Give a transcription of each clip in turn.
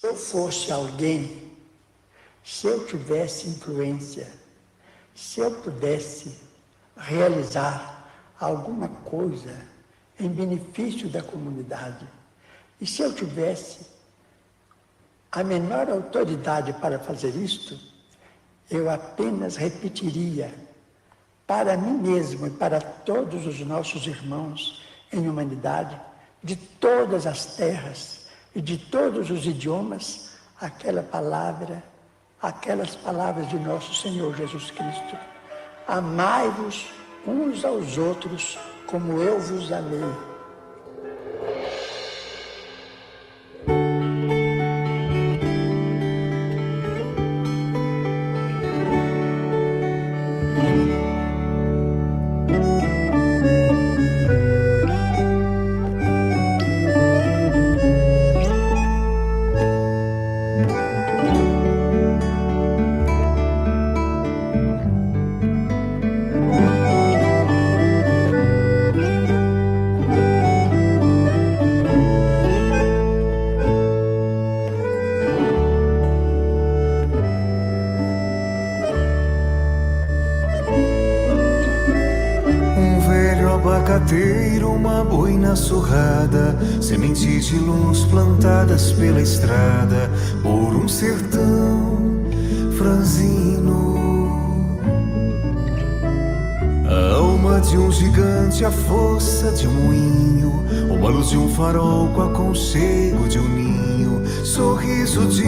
eu fosse alguém, se eu tivesse influência, se eu pudesse realizar alguma coisa em benefício da comunidade, e se eu tivesse a menor autoridade para fazer isto, eu apenas repetiria para mim mesmo e para todos os nossos irmãos em humanidade, de todas as terras e de todos os idiomas, aquelas palavras de nosso Senhor Jesus Cristo. Amai-vos uns aos outros como eu vos amei. Uma boina surrada, sementes de luz plantadas pela estrada, por um sertão franzino. A alma de um gigante, a força de um moinho, uma luz de um farol com aconchego de um ninho, sorriso de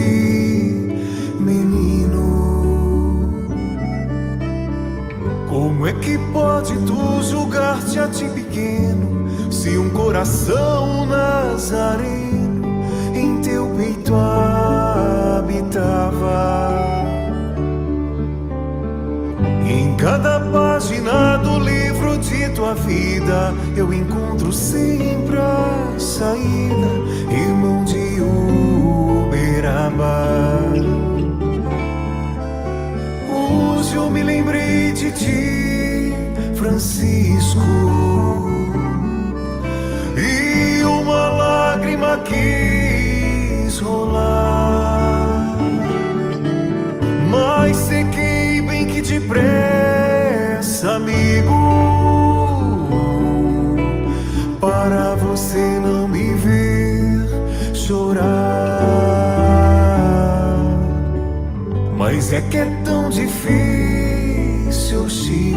menino. Como é que pode tu julgar-te a ti pequeno, se um coração nazareno em teu peito habitava? Em cada página do livro de tua vida eu encontro sempre a saída, irmão de Uberaba. Hoje eu me lembrei de ti, Francisco, e uma lágrima quis rolar, mas sequei bem que depressa, amigo, para você não me ver chorar. Mas é que é tão difícil, Chico,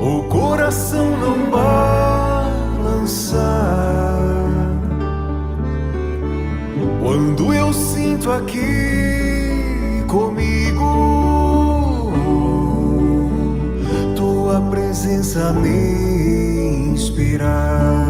o coração não balançar quando eu sinto aqui comigo tua presença me inspirar.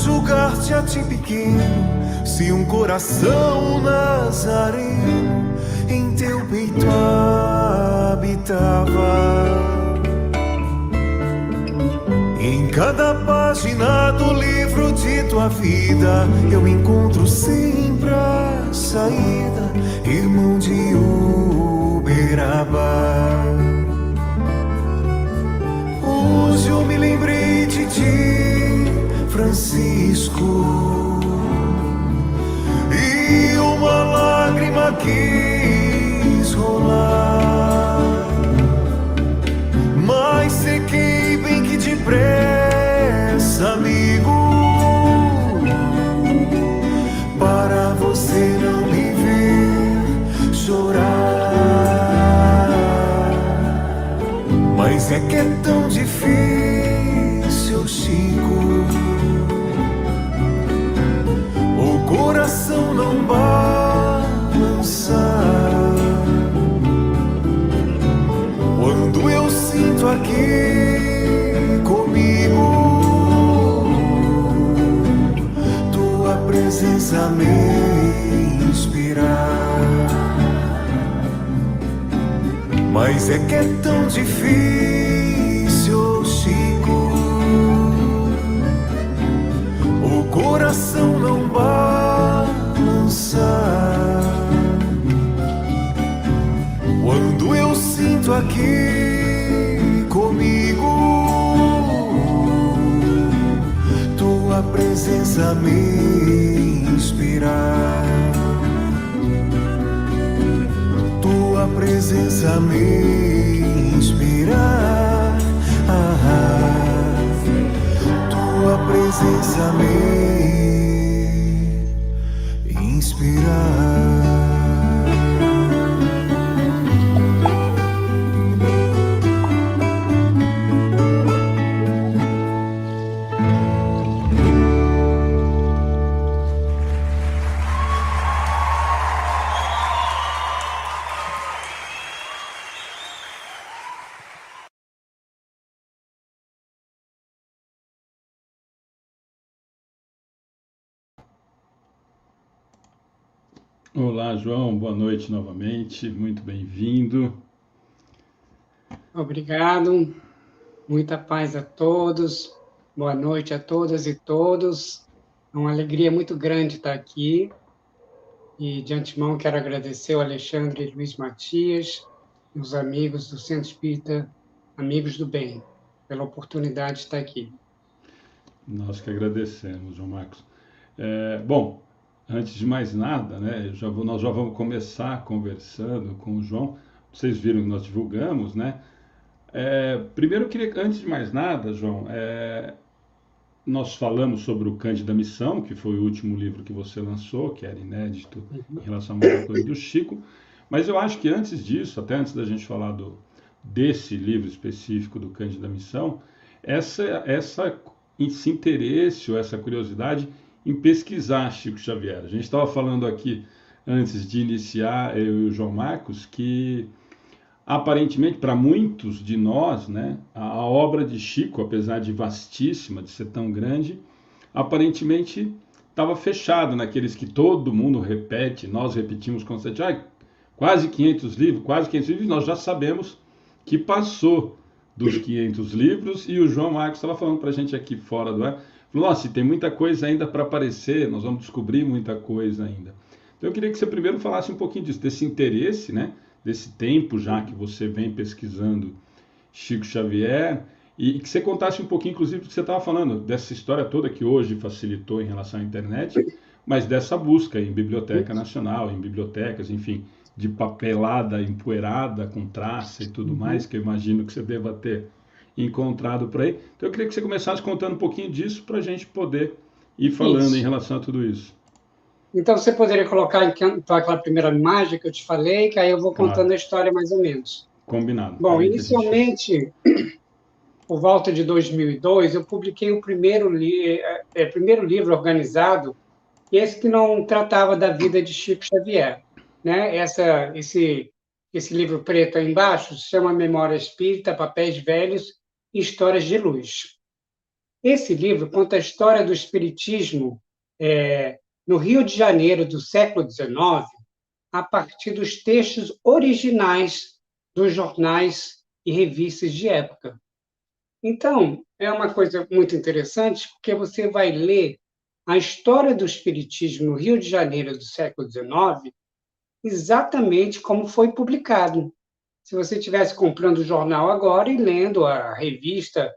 Julgar-te a ti pequeno, se um coração nazareno em teu peito habitava. Em cada página do livro de tua vida eu encontro sempre a saída, irmão de Uberaba. Hoje eu me lembrei de ti, Francisco, e uma lágrima quis rolar, mas sequei bem que depressa, amigo, para você não me ver chorar. Mas é que é tão difícil, Chico, coração não balançar quando eu sinto aqui comigo tua presença me Mas é que é tão difícil, Chico. O coração não balança quando eu sinto aqui comigo tua presença me inspirar, tua presença me inspirar, tua presença me inspirar. Olá, João, boa noite novamente, muito bem-vindo. Obrigado, muita paz a todos, boa noite a todas e todos. É uma alegria muito grande estar aqui e, de antemão, quero agradecer ao Alexandre e Luiz Matias, os amigos do Centro Espírita Amigos do Bem, pela oportunidade de estar aqui. Nós que agradecemos, João Marcos. Bom, antes de mais nada, né, nós já vamos começar conversando com o João. Vocês viram que nós divulgamos, né? Primeiro, eu queria, antes de mais nada, João, nós falamos sobre o Cândida Missão, que foi o último livro que você lançou, que era inédito em relação a muita coisa do Chico. Mas eu acho que antes disso, até antes da gente falar desse livro específico do Cândida Missão, esse interesse ou essa curiosidade em pesquisar Chico Xavier. A gente estava falando aqui, antes de iniciar, eu e o João Marcos, que aparentemente, para muitos de nós, né, a obra de Chico, apesar de vastíssima, de ser tão grande, aparentemente estava fechado naqueles que todo mundo repete, nós repetimos constantemente, quase 500 livros, nós já sabemos que passou dos 500 livros, e o João Marcos estava falando para a gente aqui fora do ar, falou, nossa, tem muita coisa ainda para aparecer, nós vamos descobrir muita coisa ainda. Então eu queria que você primeiro falasse um pouquinho disso, desse interesse, né, desse tempo já que você vem pesquisando Chico Xavier, e que você contasse um pouquinho, inclusive, do que você estava falando, dessa história toda que hoje facilitou em relação à internet, mas dessa busca em Biblioteca Nacional, em bibliotecas, enfim, de papelada empoeirada, com traça e tudo mais, que eu imagino que você deva ter encontrado por aí. Então eu queria que você começasse contando um pouquinho disso para a gente poder ir falando em relação a tudo isso. Então, você poderia colocar então, aquela primeira imagem que eu te falei, que aí eu vou contando Claro. A história mais ou menos. Combinado. Bom, inicialmente, por volta de 2002, eu publiquei o primeiro livro organizado, esse que não tratava da vida de Chico Xavier, né? Esse livro preto aí embaixo se chama Memória Espírita, Papéis Velhos e Histórias de Luz. Esse livro conta a história do Espiritismo no Rio de Janeiro do século XIX, a partir dos textos originais dos jornais e revistas de época. Então, é uma coisa muito interessante, porque você vai ler a história do Espiritismo no Rio de Janeiro do século XIX exatamente como foi publicado. Se você estivesse comprando o jornal agora e lendo a revista,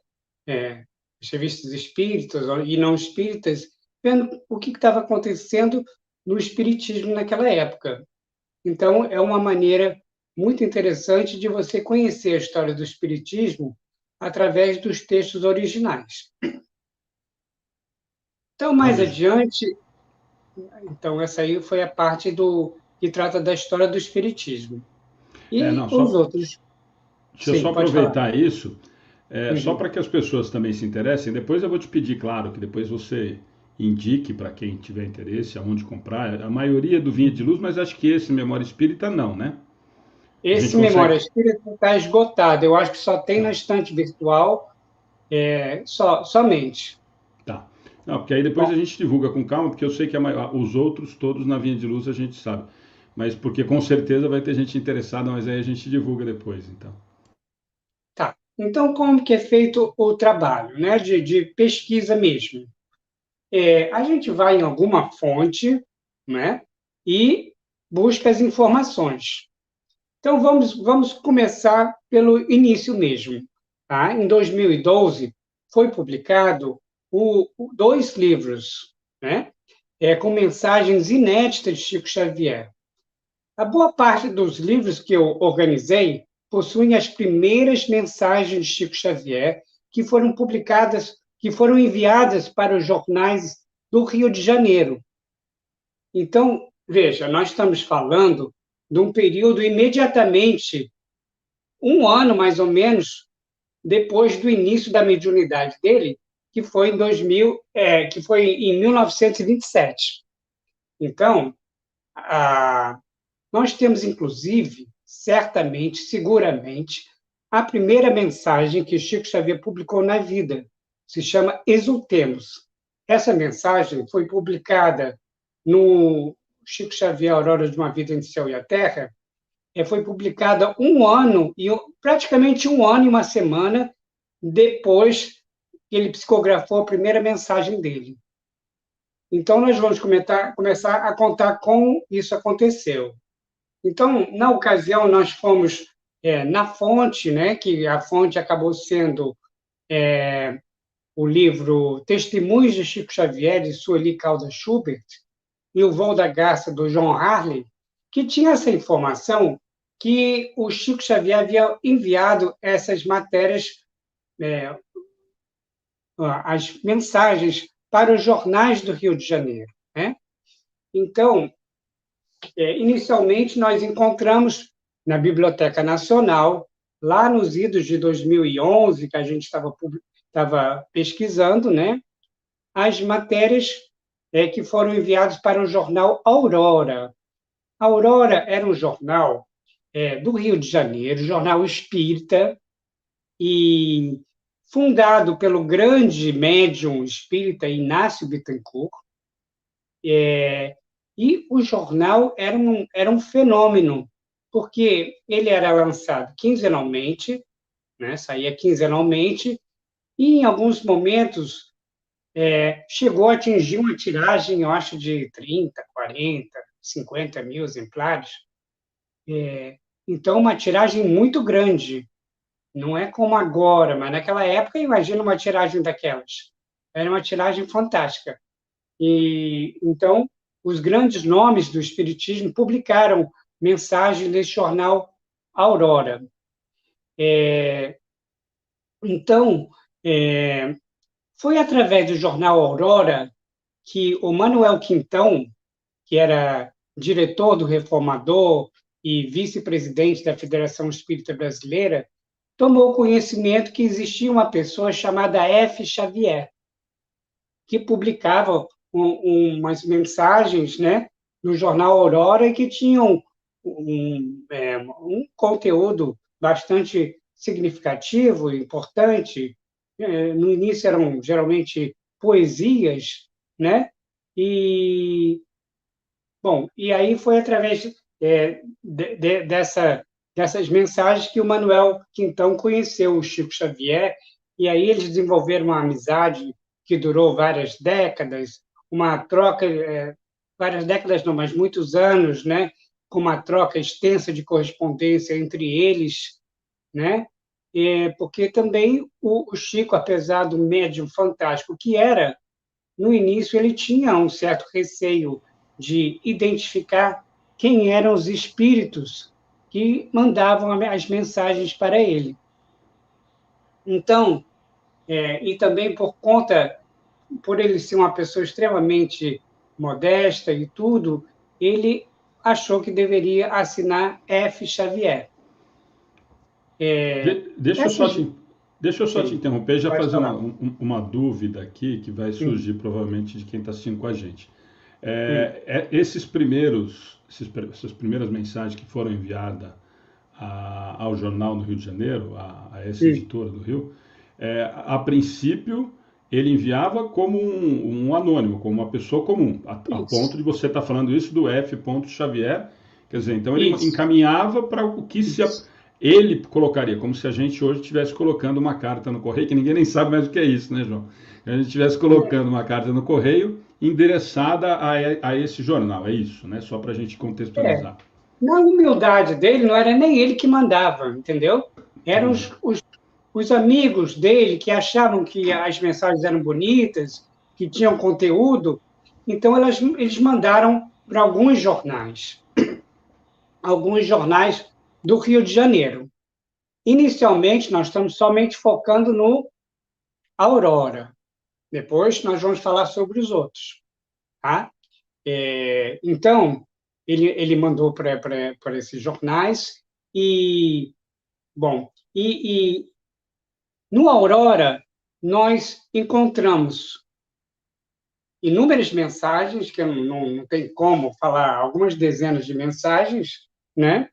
as revistas espíritas e não espíritas, vendo o que estava acontecendo no Espiritismo naquela época. Então, é uma maneira muito interessante de você conhecer a história do Espiritismo através dos textos originais. Então, mais adiante, essa aí foi a parte que trata da história do Espiritismo. E os outros... Deixa eu só aproveitar isso, só para que as pessoas também se interessem. Depois eu vou te pedir, claro, que depois você indique para quem tiver interesse aonde comprar. A maioria do Vinha de Luz, mas acho que esse Memória Espírita não, né? Esse Memória Espírita está esgotado. Eu acho que só tem na estante virtual, somente. Tá. Não, porque aí depois a gente divulga com calma, porque eu sei que os outros todos na Vinha de Luz a gente sabe. mas porque com certeza vai ter gente interessada, mas aí a gente divulga depois, então. Tá. Então, como que é feito o trabalho, né, de pesquisa mesmo? A gente vai em alguma fonte, né, e busca as informações. Então, vamos começar pelo início mesmo. Tá? Em 2012, foi publicado dois livros, né, com mensagens inéditas de Chico Xavier. A boa parte dos livros que eu organizei possuem as primeiras mensagens de Chico Xavier que foram publicadas, que foram enviadas para os jornais do Rio de Janeiro. Então, veja, nós estamos falando de um período imediatamente, um ano mais ou menos, depois do início da mediunidade dele, que foi em 2000, que foi em 1927. Então, nós temos, inclusive, certamente, seguramente, a primeira mensagem que Chico Xavier publicou na vida. Se chama Exultemos. Essa mensagem foi publicada no Chico Xavier, Aurora de uma Vida entre o Céu e a Terra, foi publicada praticamente um ano e uma semana depois que ele psicografou a primeira mensagem dele. Então, nós vamos começar a contar como isso aconteceu. Então, na ocasião, nós fomos na fonte, né, que a fonte acabou sendo o livro Testemunhos de Chico Xavier, de Sueli Caldas Schubert, e o Voo da Garça, do John Harley, que tinha essa informação que o Chico Xavier havia enviado essas matérias, as mensagens, para os jornais do Rio de Janeiro, né? Então, inicialmente, nós encontramos na Biblioteca Nacional, lá nos idos de 2011, que a gente estava pesquisando, né, as matérias que foram enviadas para o jornal Aurora. Aurora era um jornal do Rio de Janeiro, jornal espírita, e fundado pelo grande médium espírita Inácio Bittencourt. E o jornal era um fenômeno, porque ele era lançado quinzenalmente, né, saía quinzenalmente, e em alguns momentos chegou a atingir uma tiragem, eu acho, de 30, 40, 50 mil exemplares. Então, uma tiragem muito grande. Não é como agora, mas naquela época, imagina uma tiragem daquelas. Era uma tiragem fantástica. E então, os grandes nomes do espiritismo publicaram mensagens nesse jornal Aurora. Então, foi através do jornal Aurora que o Manuel Quintão, que era diretor do Reformador e vice-presidente da Federação Espírita Brasileira, tomou conhecimento que existia uma pessoa chamada F. Xavier, que publicava umas mensagens, né, no jornal Aurora e que tinham um conteúdo bastante significativo, importante. No início eram geralmente poesias, né? E aí foi através dessas mensagens que o Manuel Quintão conheceu o Chico Xavier, e aí eles desenvolveram uma amizade que durou várias décadas, uma troca, várias décadas não, mas muitos anos, né, com uma troca extensa de correspondência entre eles, né, porque também o Chico, apesar do médium fantástico que era, no início ele tinha um certo receio de identificar quem eram os espíritos que mandavam as mensagens para ele. Então, e também por ele ser uma pessoa extremamente modesta e tudo, ele achou que deveria assinar F. Xavier. Deixa eu só te interromper e já fazer uma dúvida aqui que vai surgir provavelmente de quem está assistindo com a gente. Essas primeiras mensagens que foram enviadas ao jornal do Rio de Janeiro, a essa editora do Rio, a princípio ele enviava como um anônimo, como uma pessoa comum, a ponto de você estar falando isso do F. Xavier, Quer dizer, então ele Isso. encaminhava para o que Isso. ele colocaria, como se a gente hoje estivesse colocando uma carta no correio, que ninguém nem sabe mais o que é isso, né, João? A gente estivesse colocando uma carta no correio endereçada a esse jornal, é isso, né? Só para a gente É. contextualizar. Na humildade dele, não era nem ele que mandava, entendeu? Eram os amigos dele que achavam que as mensagens eram bonitas, que tinham conteúdo, então eles mandaram para alguns jornais do Rio de Janeiro. Inicialmente, nós estamos somente focando no Aurora. Depois, nós vamos falar sobre os outros. Tá? Então, ele mandou para esses jornais e, bom, no Aurora, nós encontramos inúmeras mensagens, que eu não tem como falar, algumas dezenas de mensagens, né?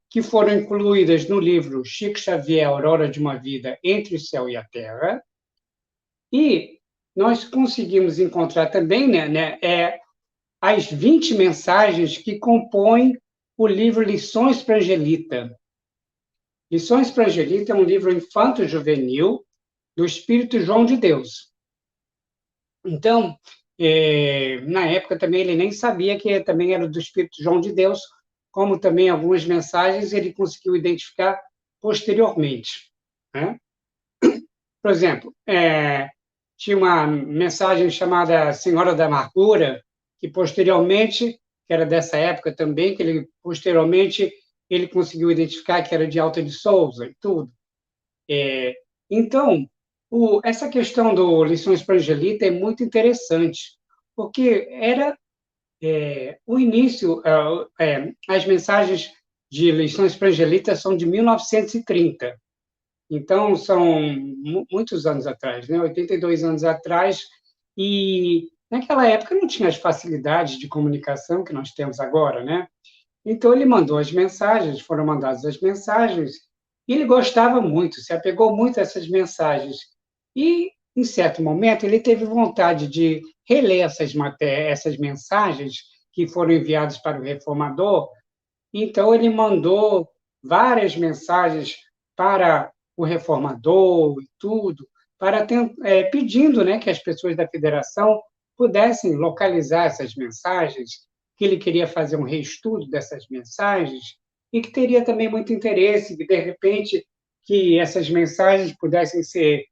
Que foram incluídas no livro Chico Xavier, Aurora de uma Vida entre o Céu e a Terra. E nós conseguimos encontrar também, né, as 20 mensagens que compõem o livro Lições para Angelita. Lições para Angelita é um livro infanto-juvenil do Espírito João de Deus. Então, na época também ele nem sabia que também era do Espírito João de Deus, como também algumas mensagens ele conseguiu identificar posteriormente. Né? Por exemplo, tinha uma mensagem chamada Senhora da Amargura, que posteriormente, que era dessa época também, que ele posteriormente ele conseguiu identificar que era de Alta de Souza e tudo. Então, essa questão do Lições para Angelita é muito interessante, porque era o início, as mensagens de Lições para Angelita são de 1930, então são muitos anos atrás, né? 82 anos atrás, e naquela época não tinha as facilidades de comunicação que nós temos agora, né? Então ele mandou as mensagens, foram mandadas as mensagens, e ele gostava muito, se apegou muito a essas mensagens. E, em certo momento, ele teve vontade de reler essas mensagens que foram enviadas para o reformador. Então, ele mandou várias mensagens para o reformador e tudo, pedindo, né, que as pessoas da federação pudessem localizar essas mensagens, que ele queria fazer um reestudo dessas mensagens e que teria também muito interesse que, de repente, que essas mensagens pudessem ser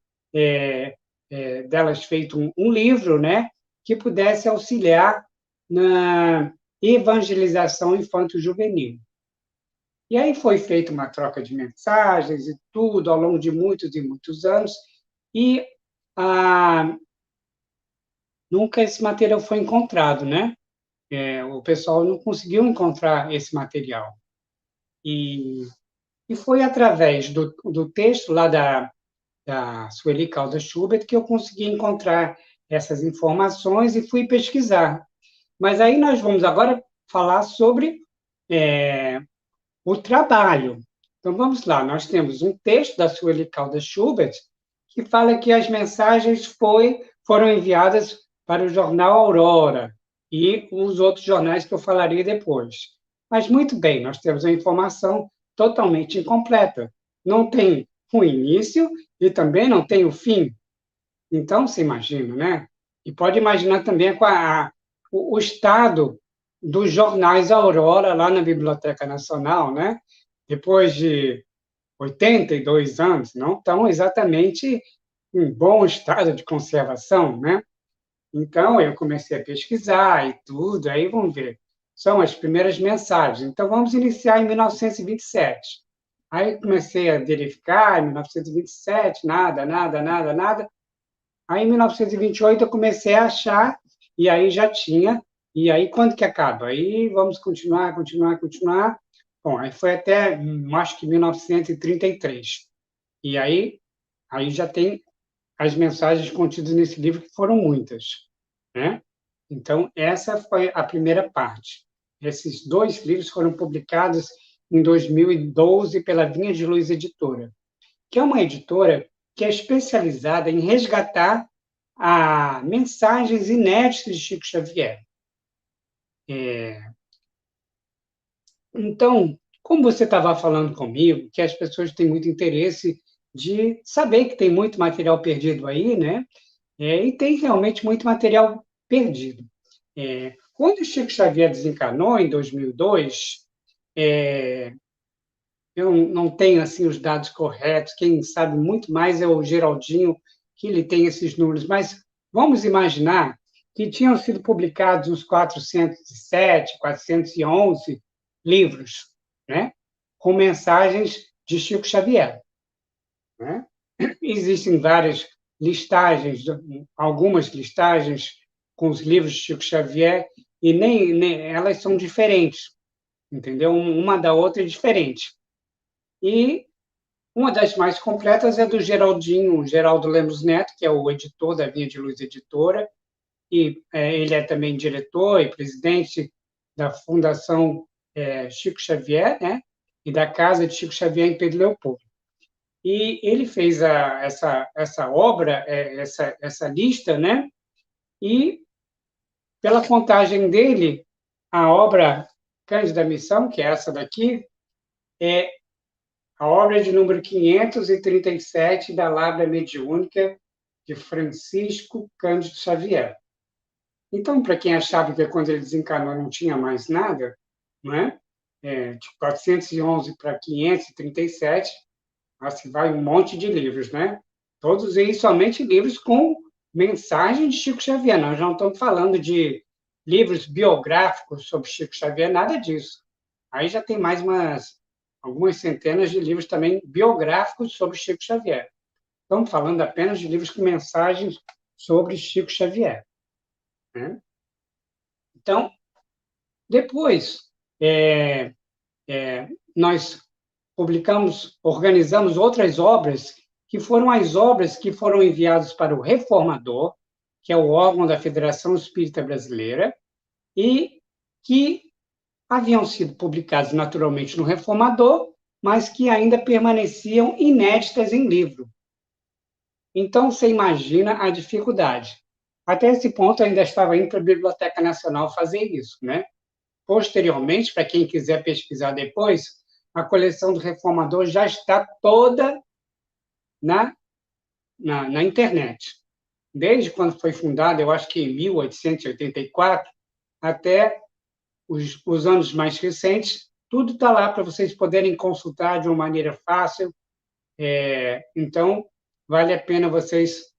delas feito um livro, né, que pudesse auxiliar na evangelização infanto-juvenil. E aí foi feita uma troca de mensagens e tudo, ao longo de muitos e muitos anos, e nunca esse material foi encontrado, né? O pessoal não conseguiu encontrar esse material. E foi através do texto lá da Sueli Caldas Schubert que eu consegui encontrar essas informações e fui pesquisar. Mas aí nós vamos agora falar sobre o trabalho. Então, vamos lá, nós temos um texto da Sueli Caldas Schubert que fala que as mensagens foram enviadas para o jornal Aurora e os outros jornais que eu falarei depois. Mas, muito bem, nós temos a informação totalmente incompleta. Não tem o início e também não tem o fim. Então, você imagina, né? E pode imaginar também o estado dos jornais Aurora lá na Biblioteca Nacional, né? Depois de 82 anos, não estão exatamente em bom estado de conservação, né? Então, eu comecei a pesquisar e tudo, aí vamos ver. São as primeiras mensagens. Então, vamos iniciar em 1927. Aí comecei a verificar, em 1927, nada. Aí, em 1928, eu comecei a achar, e aí já tinha. E aí, quando que acaba? Aí, vamos continuar. Bom, aí foi até, acho que 1933. E aí já tem as mensagens contidas nesse livro, que foram muitas, né? Então, essa foi a primeira parte. Esses 2 livros foram publicados em 2012 pela Vinha de Luz Editora, que é uma editora que é especializada em resgatar mensagens inéditas de Chico Xavier. Então, como você estava falando comigo, que as pessoas têm muito interesse de saber que tem muito material perdido aí, né? E tem realmente muito material perdido. Quando o Chico Xavier desencarnou, em 2002, eu não tenho assim os dados corretos, quem sabe muito mais é o Geraldinho, que ele tem esses números, mas vamos imaginar que tinham sido publicados uns 407, 411 livros, né? Com mensagens de Chico Xavier, né? Existem várias listagens, algumas listagens com os livros de Chico Xavier, e nem elas são diferentes, entendeu? Uma da outra é diferente. E uma das mais completas é do Geraldinho, Geraldo Lemos Neto, que é o editor da Vinha de Luz Editora, e ele é também diretor e presidente da Fundação Chico Xavier, né? E da Casa de Chico Xavier em Pedro Leopoldo. E ele fez essa obra, essa lista, né? E, pela contagem dele, a obra Cândido da Missão, que é essa daqui, é a obra de número 537 da Lábia Mediúnica de Francisco Cândido Xavier. Então, para quem achava que quando ele desencarnou não tinha mais nada, não é? De 411 para 537, assim vai um monte de livros, né? Todos eles somente livros com mensagem de Chico Xavier. Nós não estamos falando de livros biográficos sobre Chico Xavier, nada disso. Aí já tem mais algumas centenas de livros também biográficos sobre Chico Xavier. Estamos falando apenas de livros com mensagens sobre Chico Xavier, né? Então, depois, nós organizamos outras obras, que foram as obras que foram enviadas para o Reformador, que é o órgão da Federação Espírita Brasileira, e que haviam sido publicadas naturalmente no Reformador, mas que ainda permaneciam inéditas em livro. Então, você imagina a dificuldade. Até esse ponto, eu ainda estava indo para a Biblioteca Nacional fazer isso, né? Posteriormente, para quem quiser pesquisar depois, a coleção do Reformador já está toda na internet. Desde quando foi fundada, eu acho que em 1884, até os anos mais recentes, tudo está lá para vocês poderem consultar de uma maneira fácil. Então, vale a pena vocês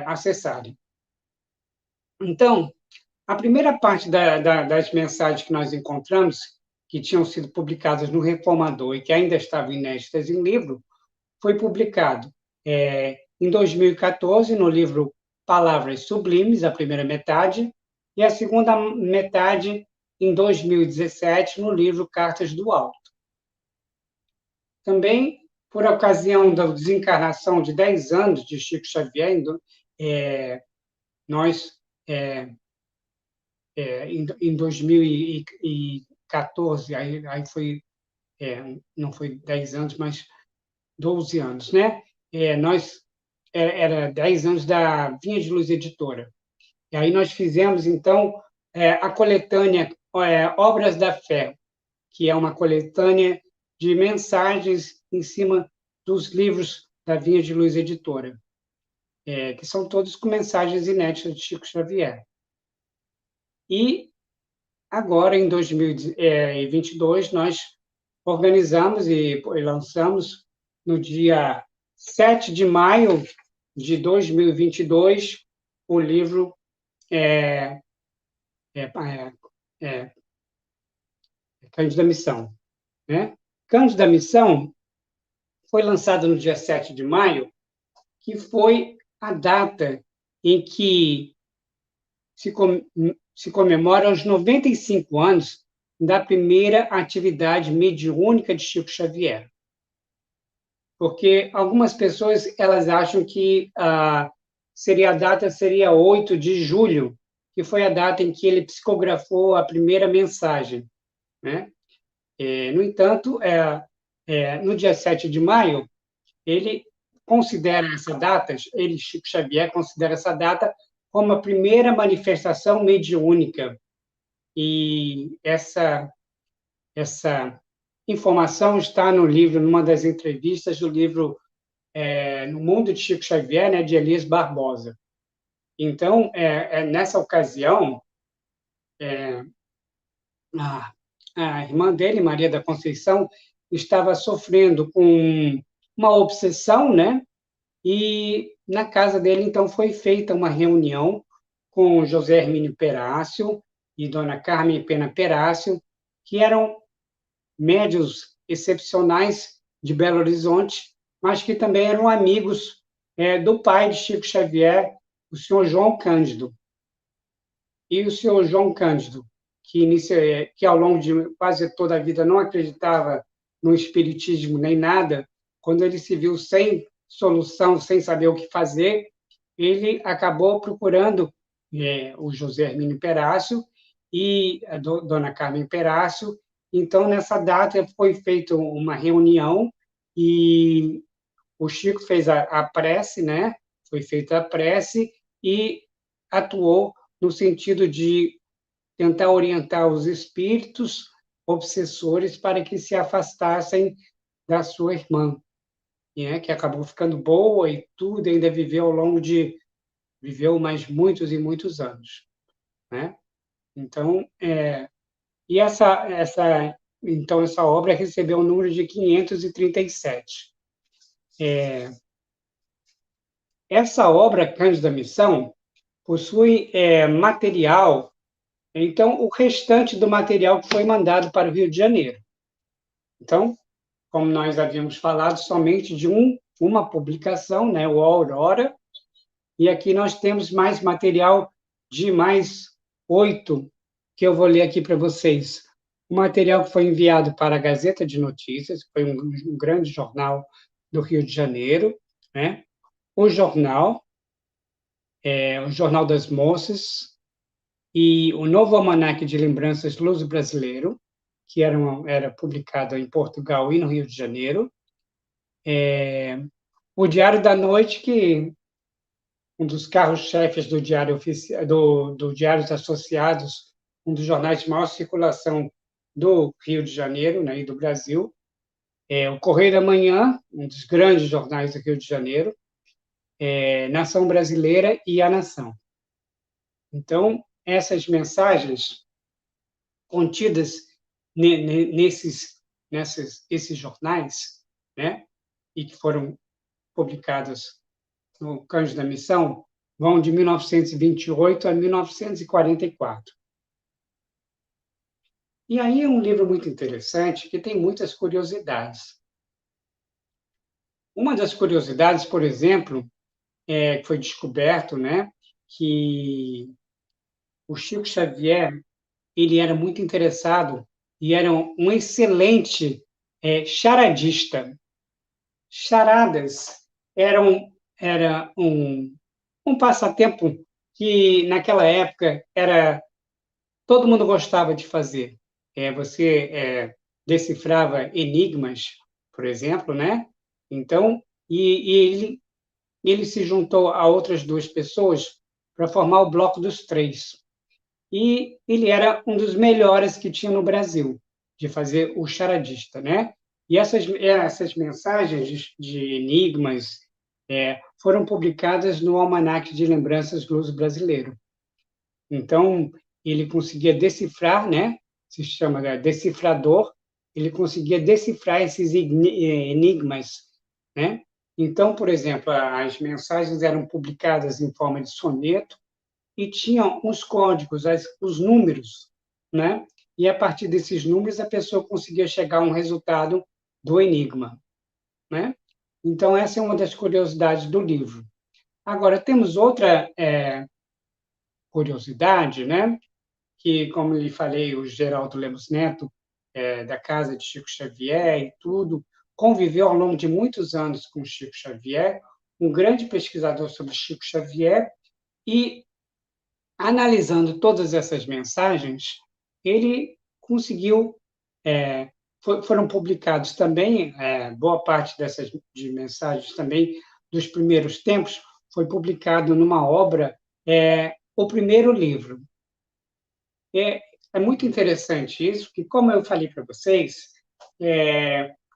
acessarem. Então, a primeira parte das mensagens que nós encontramos, que tinham sido publicadas no Reformador e que ainda estavam inéditas em livro, foi publicado em 2014, no livro Palavras Sublimes, a primeira metade, e a segunda metade em 2017, no livro Cartas do Alto. Também, por ocasião da desencarnação de 10 anos de Chico Xavier, nós, em 2014, aí foi, não foi 10 anos, mas 12 anos, né? Era 10 anos da Vinha de Luz Editora. E aí nós fizemos, então, a coletânea Obras da Fé, que é uma coletânea de mensagens em cima dos livros da Vinha de Luz Editora, que são todos com mensagens inéditas de Chico Xavier. E agora, em 2022, nós organizamos e lançamos, no dia 7 de maio de 2022, o livro Cândido da Missão, né? Cândido da Missão foi lançado no dia 7 de maio, que foi a data em que se comemora os 95 anos da primeira atividade mediúnica de Chico Xavier. Porque algumas pessoas elas acham que a data seria 8 de julho, que foi a data em que ele psicografou a primeira mensagem, né? No entanto, no dia 7 de maio, ele considera essa data, Chico Xavier, considera essa data como a primeira manifestação mediúnica. E essa essa informação está no livro, numa das entrevistas do livro No Mundo de Chico Xavier, né, de Elias Barbosa. Então, nessa ocasião, a irmã dele, Maria da Conceição, estava sofrendo com uma obsessão, né? E na casa dele, então, foi feita uma reunião com José Hermínio Perácio e Dona Carmen Pena Perácio, que eram médiuns excepcionais de Belo Horizonte, mas que também eram amigos do pai de Chico Xavier, o senhor João Cândido. E o senhor João Cândido, que ao longo de quase toda a vida não acreditava no espiritismo nem nada, quando ele se viu sem solução, sem saber o que fazer, ele acabou procurando o José Hermínio Perácio e a Dona Carmen Perácio. Então, nessa data, foi feita uma reunião e o Chico fez a prece, né? Foi feita a prece e atuou no sentido de tentar orientar os espíritos obsessores para que se afastassem da sua irmã, né? Que acabou ficando boa e tudo, ainda viveu mais muitos e muitos anos, né? Então, então, essa obra recebeu o número de 537. Essa obra, Cândido da Missão, possui material, então, o restante do material que foi mandado para o Rio de Janeiro. Então, como nós havíamos falado, somente de uma publicação, né, o Aurora, e aqui nós temos mais material de mais 8, que eu vou ler aqui para vocês. O material que foi enviado para a Gazeta de Notícias, que foi um grande jornal do Rio de Janeiro, né? O Jornal das Moças, e o Novo Almanaque de Lembranças Luso-Brasileiro, que era publicado em Portugal e no Rio de Janeiro. O Diário da Noite, que um dos carros-chefes do Diário do Diários Associados, um dos jornais de maior circulação do Rio de Janeiro, né, e do Brasil. O Correio da Manhã, um dos grandes jornais do Rio de Janeiro. Nação Brasileira e A Nação. Então, essas mensagens contidas nesses jornais, né, e que foram publicadas no Cândido da Missão, vão de 1928 a 1944. E aí é um livro muito interessante, que tem muitas curiosidades. Uma das curiosidades, por exemplo, que foi descoberto, né, que o Chico Xavier ele era muito interessado e era um excelente charadista. Charadas era um passatempo que, naquela época, todo mundo gostava de fazer. Você decifrava enigmas, por exemplo, né? Então, e ele se juntou a outras 2 pessoas para formar o Bloco dos Três. E ele era um dos melhores que tinha no Brasil, de fazer o charadista, né? E essas mensagens de enigmas foram publicadas no Almanaque de Lembranças Luso-Brasileiro. Então, ele conseguia decifrar, né? Se chama decifrador, ele conseguia decifrar esses enigmas, né? Então, por exemplo, as mensagens eram publicadas em forma de soneto e tinham os códigos, os números, né? E, a partir desses números, a pessoa conseguia chegar a um resultado do enigma, né? Então, essa é uma das curiosidades do livro. Agora, temos outra curiosidade, né? Que, como lhe falei, o Geraldo Lemos Neto, da casa de Chico Xavier e tudo, conviveu ao longo de muitos anos com Chico Xavier, um grande pesquisador sobre Chico Xavier, e, analisando todas essas mensagens, ele conseguiu... foram publicados também, boa parte dessas de mensagens também, dos primeiros tempos, foi publicado numa obra, o primeiro livro. é muito interessante isso, que, como eu falei para vocês,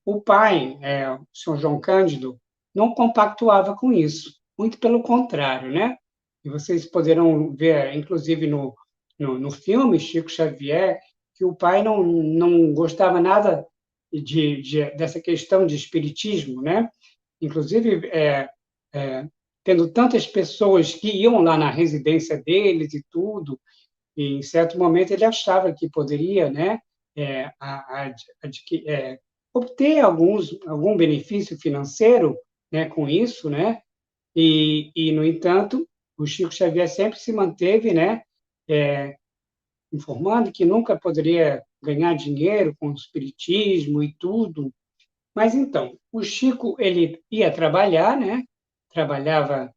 o pai, o senhor João Cândido, não compactuava com isso, muito pelo contrário, né? E vocês poderão ver, inclusive, no filme Chico Xavier, que o pai não gostava nada dessa questão de espiritismo, né? Inclusive, tendo tantas pessoas que iam lá na residência deles e tudo, e, em certo momento, ele achava que poderia, né, obter algum benefício financeiro, né, com isso, né? No entanto, o Chico Xavier sempre se manteve, né, informando que nunca poderia ganhar dinheiro com o espiritismo e tudo. Mas, então, o Chico ele ia trabalhar, né? Trabalhava,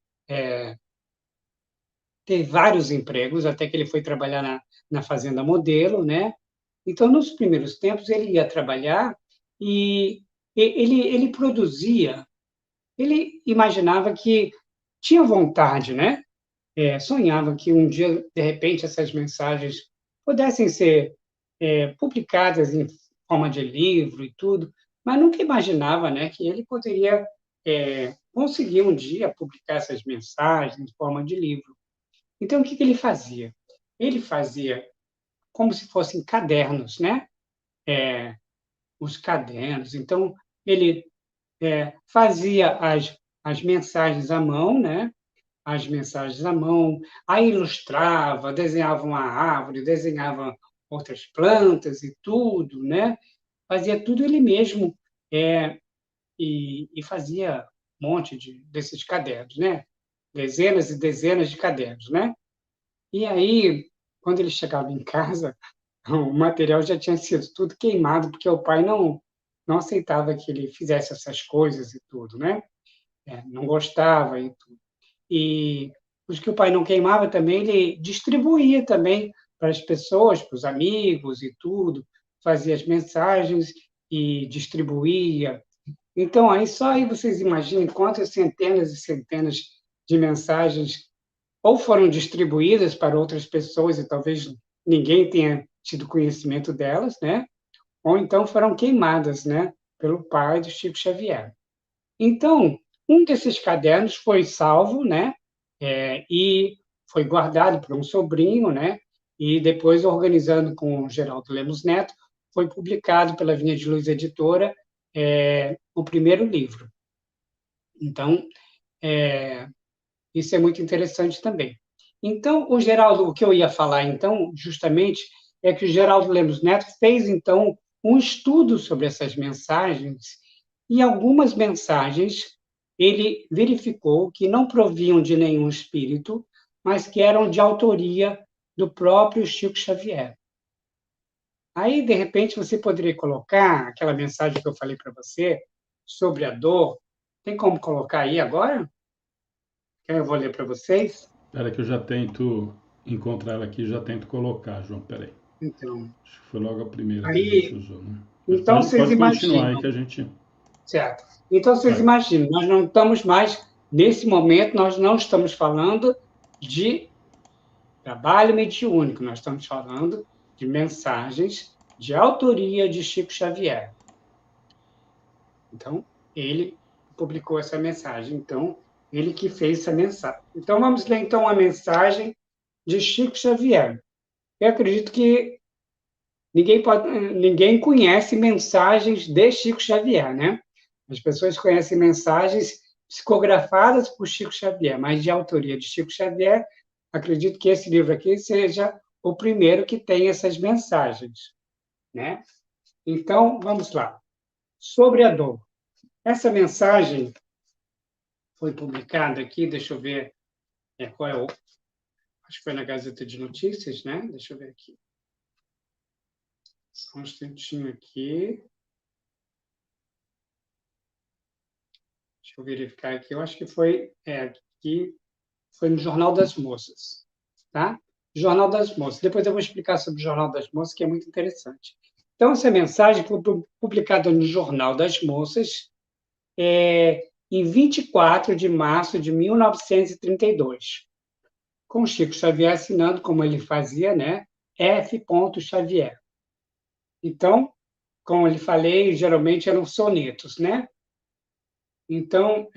teve vários empregos, até que ele foi trabalhar na Fazenda Modelo, né? Então, nos primeiros tempos, ele ia trabalhar e ele produzia, ele imaginava que tinha vontade, né? Sonhava que um dia, de repente, essas mensagens pudessem ser publicadas em forma de livro e tudo, mas nunca imaginava, né, que ele poderia conseguir um dia publicar essas mensagens em forma de livro. Então, o que ele fazia? Ele fazia como se fossem cadernos, né? Os cadernos. Então, ele fazia as mensagens à mão, né? As mensagens à mão, aí ilustrava, desenhava uma árvore, desenhava outras plantas e tudo, né? Fazia tudo ele mesmo, e fazia um monte desses cadernos, né? Dezenas e dezenas de cadernos, né? E aí, quando ele chegava em casa, o material já tinha sido tudo queimado, porque o pai não aceitava que ele fizesse essas coisas e tudo, né? Não gostava e tudo. E os que o pai não queimava também, ele distribuía também para as pessoas, para os amigos e tudo, fazia as mensagens e distribuía. Então, só aí vocês imaginem quantas centenas e centenas de mensagens ou foram distribuídas para outras pessoas e talvez ninguém tenha tido conhecimento delas, né? Ou então foram queimadas, né, pelo pai do Chico Xavier. Então, um desses cadernos foi salvo, né, e foi guardado por um sobrinho, né, e depois, organizando com o Geraldo Lemos Neto, foi publicado pela Vinha de Luz Editora o primeiro livro. Então, isso é muito interessante também. Então, o que eu ia falar, então, justamente, é que o Geraldo Lemos Neto fez, então, um estudo sobre essas mensagens, e algumas mensagens ele verificou que não provinham de nenhum espírito, mas que eram de autoria do próprio Chico Xavier. Aí, de repente, você poderia colocar aquela mensagem que eu falei para você sobre a dor. Tem como colocar aí agora? Eu vou ler para vocês. Espera que eu já tento encontrar ela aqui, já tento colocar, João. Espera aí. Então, Acho que foi logo a primeira que a aí, gente usou, né? então vocês pode continuar aí imaginam. que a gente... Certo. Então, vocês Vai. imaginam, nós não estamos mais, nesse momento, nós não estamos falando de trabalho mediúnico, nós estamos falando de mensagens de autoria de Chico Xavier. Então, ele publicou essa mensagem, então, ele que fez essa mensagem. Então, vamos ler, então, a mensagem de Chico Xavier. Eu acredito que ninguém conhece mensagens de Chico Xavier, né? As pessoas conhecem mensagens psicografadas por Chico Xavier, mas de autoria de Chico Xavier, acredito que esse livro aqui seja o primeiro que tem essas mensagens, né? Então, vamos lá. Sobre a dor. Essa mensagem foi publicada aqui, deixa eu ver qual é o... Acho que foi na Gazeta de Notícias, né? Deixa eu ver aqui. Só um instantinho aqui. Deixa eu verificar aqui. Eu acho que foi aqui, foi no Jornal das Moças, tá? Jornal das Moças. Depois eu vou explicar sobre o Jornal das Moças, que é muito interessante. Então, essa mensagem foi publicada no Jornal das Moças em 24 de março de 1932, com Chico Xavier assinando, como ele fazia, né? F. Xavier. Então, como eu lhe falei, geralmente eram sonetos, né? Então,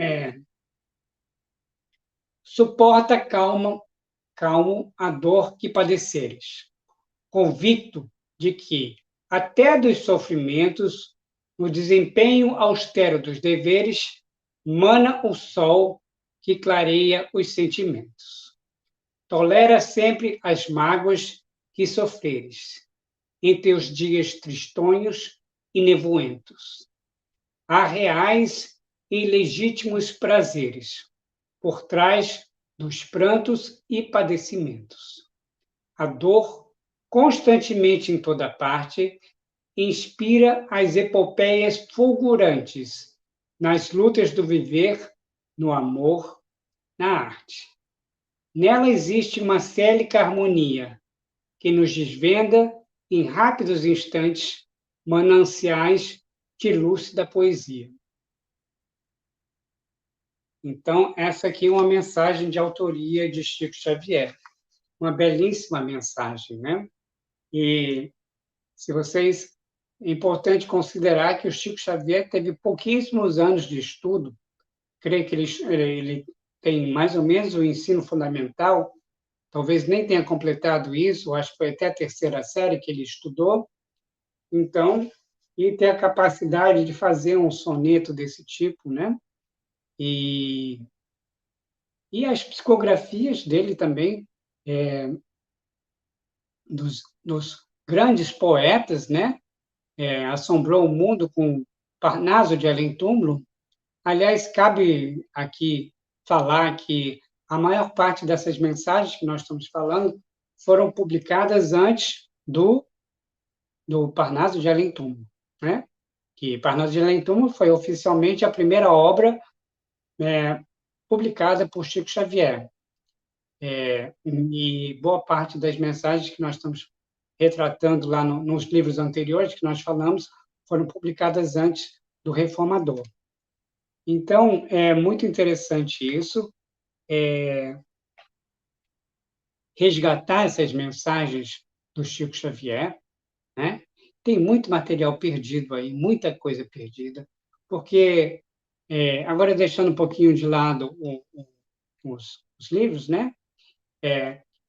suporta calmo a dor que padeceres, convicto de que, até dos sofrimentos, no desempenho austero dos deveres, mana o sol que clareia os sentimentos. Tolera sempre as mágoas que sofreres, em teus dias tristonhos e nevoentos. Há reais e legítimos prazeres, por trás dos prantos e padecimentos. A dor, constantemente em toda parte, inspira as epopeias fulgurantes nas lutas do viver, no amor, na arte. Nela existe uma célica harmonia que nos desvenda, em rápidos instantes, mananciais de lúcida poesia. Então, essa aqui é uma mensagem de autoria de Chico Xavier. Uma belíssima mensagem, né? E se vocês... É importante considerar que o Chico Xavier teve pouquíssimos anos de estudo. Creio que ele tem mais ou menos o ensino fundamental, talvez nem tenha completado isso, acho que foi até a terceira série que ele estudou. Então, e ter a capacidade de fazer um soneto desse tipo, né? E as psicografias dele também, dos grandes poetas, né? Assombrou o mundo com Parnaso de Além-Túmulo. Aliás, cabe aqui falar que a maior parte dessas mensagens que nós estamos falando foram publicadas antes do Parnaso de Além-Túmulo, né? Que Parnaso de Além-Túmulo foi oficialmente a primeira obra publicada por Chico Xavier. E boa parte das mensagens que nós estamos retratando lá nos livros anteriores que nós falamos foram publicadas antes do Reformador. Então, é muito interessante isso, resgatar essas mensagens do Chico Xavier, né? Tem muito material perdido aí, muita coisa perdida, porque, agora deixando um pouquinho de lado os livros, né?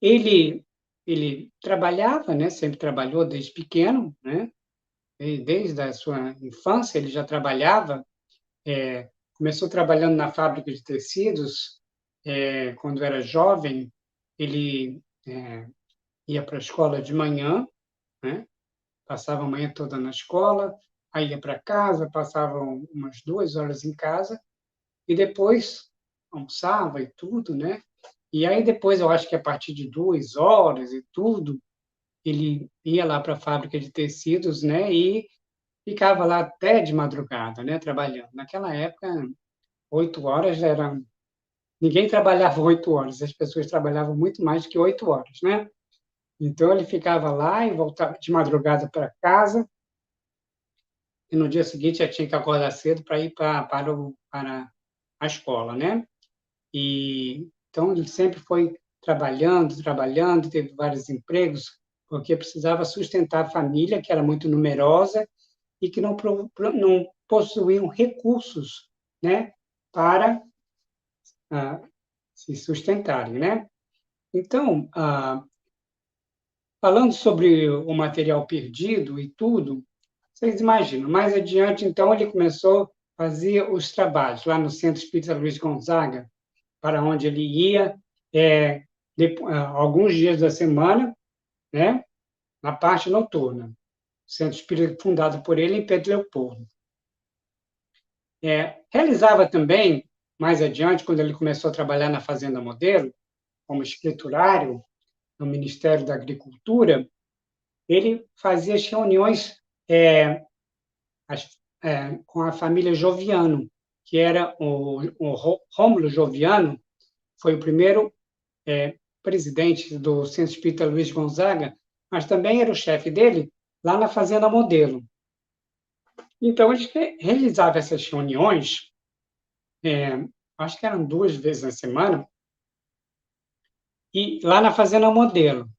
Ele trabalhava, né? Sempre trabalhou desde pequeno, né? Desde a sua infância ele já trabalhava, começou trabalhando na fábrica de tecidos, quando era jovem, ele ia para a escola de manhã, né? Passava a manhã toda na escola, aí ia para casa, passava umas 2 horas em casa, e depois almoçava e tudo, né? E aí depois, eu acho que a partir de 2 horas e tudo, ele ia lá para a fábrica de tecidos, né? E ficava lá até de madrugada, né? Trabalhando. Naquela época, 8 horas era... Ninguém trabalhava 8 horas, as pessoas trabalhavam muito mais que 8 horas, né? Então, ele ficava lá e voltava de madrugada para casa, e no dia seguinte já tinha que acordar cedo para ir para a escola, né? Então, ele sempre foi trabalhando, teve vários empregos, porque precisava sustentar a família, que era muito numerosa, e que não possuíam recursos, né, para se sustentarem, né? Então, falando sobre o material perdido e tudo, vocês imaginam, mais adiante, então, ele começou a fazer os trabalhos lá no Centro Espírita Luiz Gonzaga, para onde ele ia alguns dias da semana, né, na parte noturna. Centro Espírita fundado por ele em Pedro Leopoldo. Realizava também, mais adiante, quando ele começou a trabalhar na Fazenda Modelo, como escriturário no Ministério da Agricultura, ele fazia as reuniões com a família Joviano, que era o Rômulo Joviano, foi o primeiro presidente do Centro Espírita Luiz Gonzaga, mas também era o chefe dele lá na Fazenda Modelo. Então, ele realizava essas reuniões, acho que eram 2 vezes na semana, e lá na Fazenda Modelo.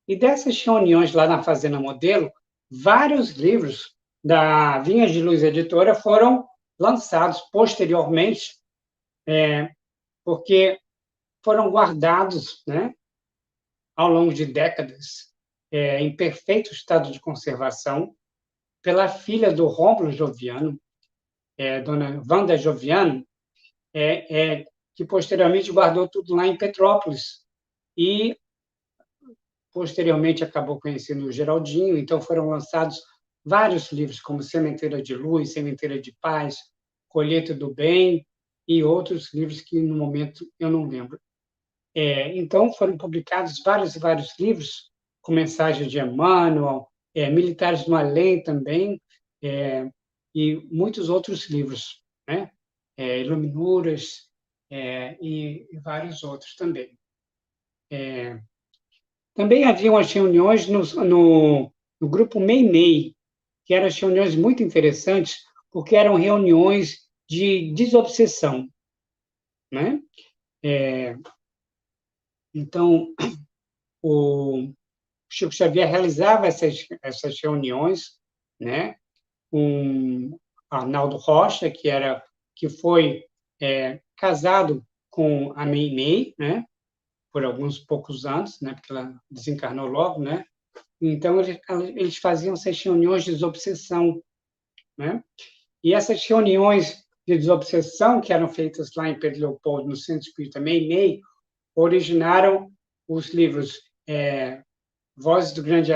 E dessas reuniões lá na Fazenda Modelo, vários livros da Vinhas de Luz Editora foram lançados posteriormente, porque foram guardados, né, ao longo de décadas, em perfeito estado de conservação, pela filha do Rômulo Joviano, dona Wanda Joviano, que posteriormente guardou tudo lá em Petrópolis. E, posteriormente, acabou conhecendo o Geraldinho, então foram lançados vários livros, como Sementeira de Luz, Sementeira de Paz, Colheita do Bem, e outros livros que, no momento, eu não lembro. Então, foram publicados vários e vários livros, com mensagens de Emmanuel, Militares do Além também, e muitos outros livros, né? Iluminuras, e vários outros também. Também haviam as reuniões no grupo Meimei, que eram as reuniões muito interessantes, porque eram reuniões de desobsessão, né? Então, o Chico Xavier realizava essas reuniões, né? Com Arnaldo Rocha, que foi casado com a Meimei, né? Por alguns poucos anos, né? Porque ela desencarnou logo, né? Então, eles faziam essas reuniões de desobsessão, né? E essas reuniões de desobsessão, que eram feitas lá em Pedro Leopoldo, no Centro Espírita Meimei, originaram os livros Vozes do Grande...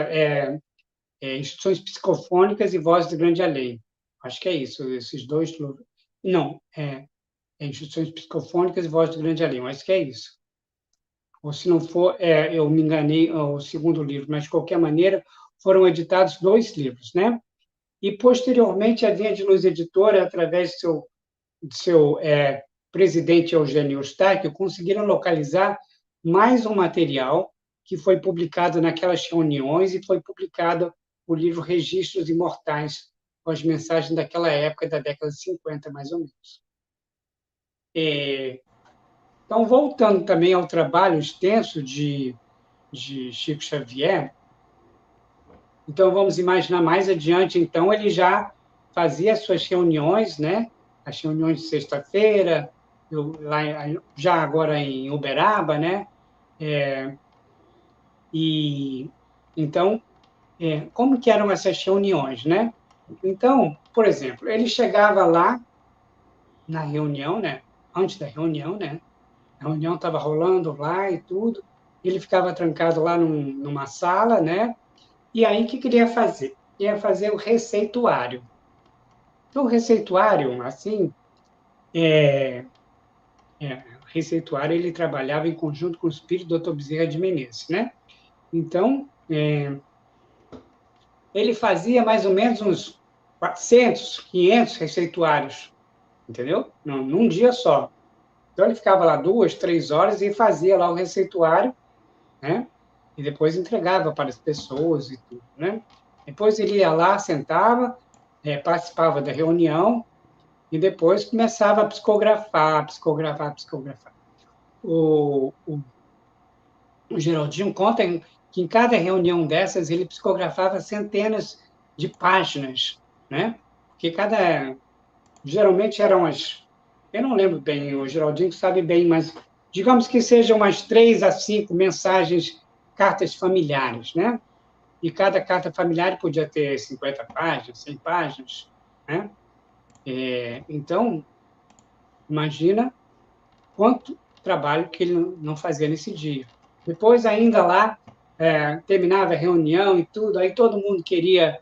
Instruções Psicofônicas e Vozes do Grande Além. Acho que é isso, esses dois livros. Não, Instruções Psicofônicas e Vozes do Grande Além, acho que é isso. Ou se não for, eu me enganei, o segundo livro, mas, de qualquer maneira, foram editados 2 livros, né? E, posteriormente, a Vinha de Luz Editora, através de seu presidente Eugênio Eustáquio, conseguiram localizar mais um material que foi publicado naquelas reuniões e foi publicado o livro Registros Imortais, com as mensagens daquela época, da década de 50, mais ou menos. Então, voltando também ao trabalho extenso de Chico Xavier, então vamos imaginar mais adiante, então ele já fazia as suas reuniões, né? As reuniões de sexta-feira, já agora em Uberaba, né? E então, como que eram essas reuniões, né? Então, por exemplo, ele chegava lá na reunião, né? Antes da reunião, né? A reunião estava rolando lá e tudo. Ele ficava trancado lá numa sala, né? E aí, o que queria fazer? Ia fazer o receituário. Então, o receituário, assim, o receituário, ele trabalhava em conjunto com o espírito do Dr. Bezerra de Menezes, né? Então, ele fazia mais ou menos uns 400, 500 receituários, entendeu? Num dia só. Então, ele ficava lá 2, 3 horas e fazia lá o receituário, né? E depois entregava para as pessoas e tudo, né? Depois ele ia lá, sentava, participava da reunião e depois começava a psicografar. O Geraldinho conta que em cada reunião dessas ele psicografava centenas de páginas, né? Porque geralmente eram eu não lembro bem, o Geraldinho sabe bem, mas digamos que sejam umas 3 a 5 mensagens, cartas familiares, né? E cada carta familiar podia ter 50 páginas, 100 páginas, né? Então, imagina quanto trabalho que ele não fazia nesse dia. Depois, ainda lá, terminava a reunião e tudo, aí todo mundo queria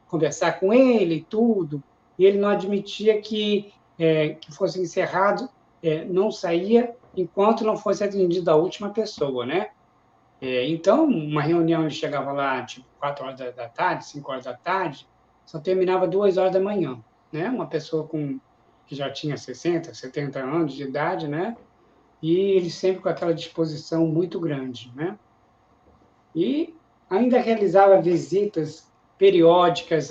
conversar com ele e tudo, e ele não admitia que fosse encerrado, não saía enquanto não fosse atendida a última pessoa, né? Então, uma reunião, ele chegava lá, tipo, 4 horas da tarde, 5 horas da tarde, só terminava 2 horas da manhã, né? Uma pessoa que já tinha 60, 70 anos de idade, né? E ele sempre com aquela disposição muito grande, né? E ainda realizava visitas periódicas